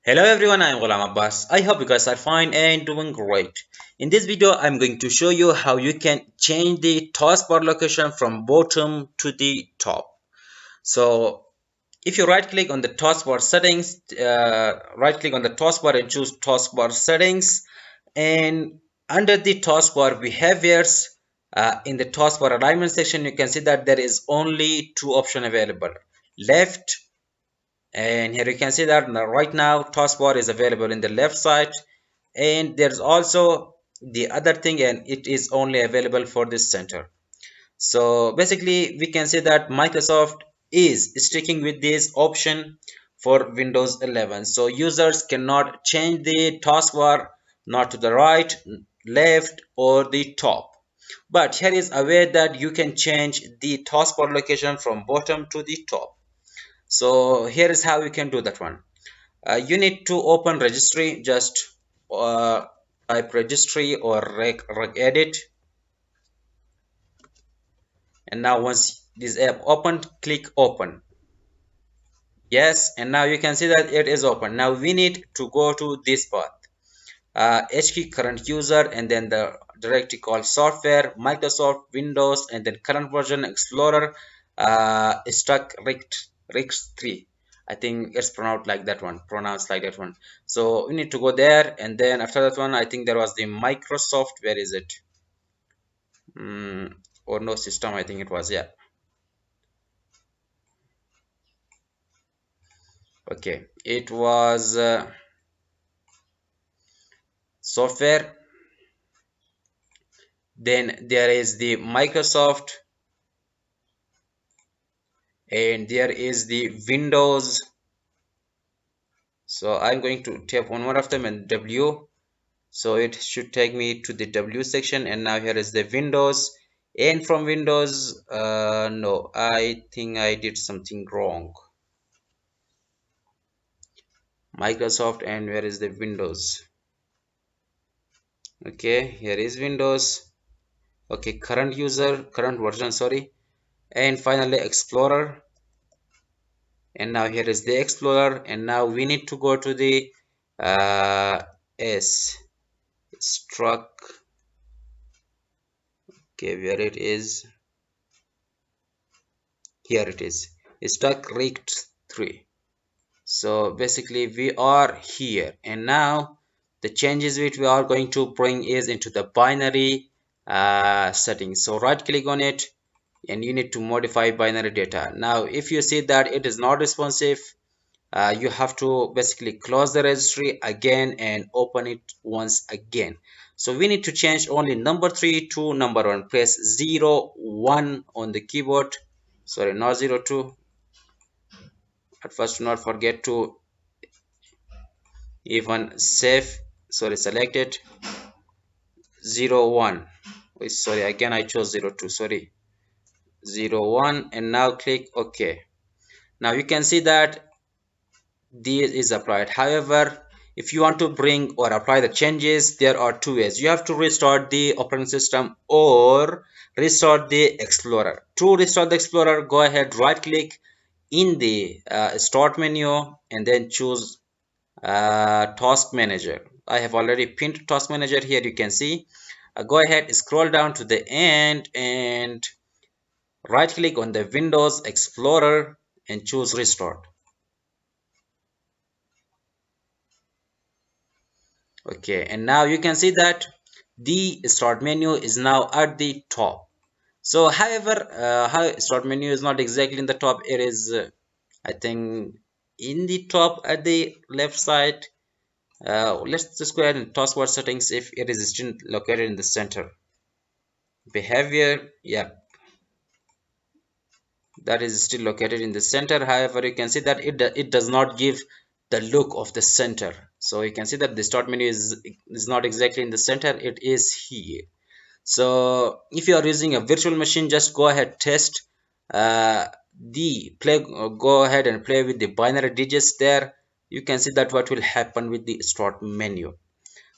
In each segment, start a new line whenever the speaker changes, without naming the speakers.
Hello everyone, I am Ghulam Abbas. I hope you guys are fine and doing great. In this video, I'm going to show you how you can change the taskbar location from bottom to the top. So if you right click on the taskbar settings, right click on the taskbar and choose taskbar settings, and under the taskbar behaviors, in the taskbar alignment section, you can see that there is only two options available: left, and here you can see that right now taskbar is available in the left side, and there's also the other thing, and it is only available for this center. So basically we can see that Microsoft is sticking with this option for Windows 11, so users cannot change the taskbar not to the right, left, or the top. But here is a way that you can change the taskbar location from bottom to the top. So here is how you can do that one. You need to open registry. Just type registry or regedit, and now once this app opened, click open. Yes, and now you can see that it is open. Now we need to go to this path, HKey current user, and then the directory called software, Microsoft, Windows, and then current version Explorer, stuck rict 3. I think it's pronounced like that one. So we need to go there, and then after that one, I think there was the Microsoft. Where is it? Or no system, I think it was, yeah. Okay, it was software. Then there is the Microsoft, and there is the Windows. So I'm going to tap on one of them and W, so it should take me to the W section. And now here is the Windows, and from Windows, no, I think I did something wrong. Microsoft, and where is the Windows? Okay, here is Windows. Okay, current user, current version, sorry, and finally Explorer. And now here is the Explorer, and now we need to go to the S struck. Okay, where it is? Here it is, stuck rict 3. So basically we are here, and now the changes which we are going to bring is into the binary settings. So right click on it, and you need to modify binary data. Now if you see that it is not responsive, you have to basically close the registry again and open it once again. So we need to change only number 3 to number 1. Press 0 1 on the keyboard, sorry, not 0 2. At first, do not forget to even save, sorry, select it. 0 1, sorry, again I chose 0 2, sorry, 0 1, and now click OK. Now you can see that this is applied. However, if you want to bring or apply the changes, there are two ways. You have to restart the operating system or restart the Explorer. To restart the Explorer, go ahead, right click in the start menu, and then choose task manager. I have already pinned task manager here, you can see. Go ahead, scroll down to the end, and right click on the Windows Explorer and choose restart. Okay, and now you can see that the start menu is now at the top. So however, how start menu is not exactly in the top, it is I think in the top at the left side. Let's just go ahead and taskbar settings if it is still located in the center. Behavior, yeah, that is still located in the center. However, you can see that it does not give the look of the center. So you can see that the start menu is not exactly in the center, it is here. So if you are using a virtual machine, just go ahead, test go ahead and play with the binary digits there. You can see that what will happen with the start menu.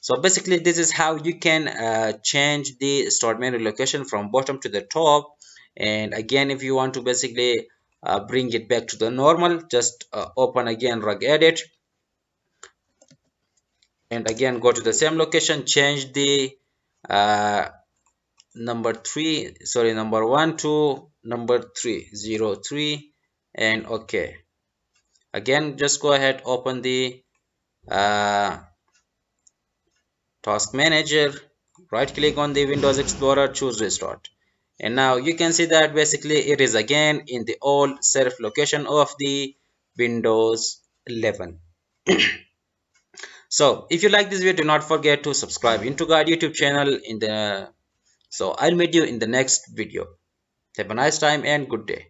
So basically this is how you can change the start menu location from bottom to the top. And again, if you want to basically bring it back to the normal, just open again regedit, and again go to the same location, change the uh, number 1 to number 303, and okay. Again, just go ahead, open the uh, task manager, right click on the Windows Explorer, choose restart, and now you can see that basically it is again in the old self location of the Windows 11. So if you like this video, do not forget to subscribe IntoGuide YouTube channel. I'll meet you in the next video. Have a nice time and good day.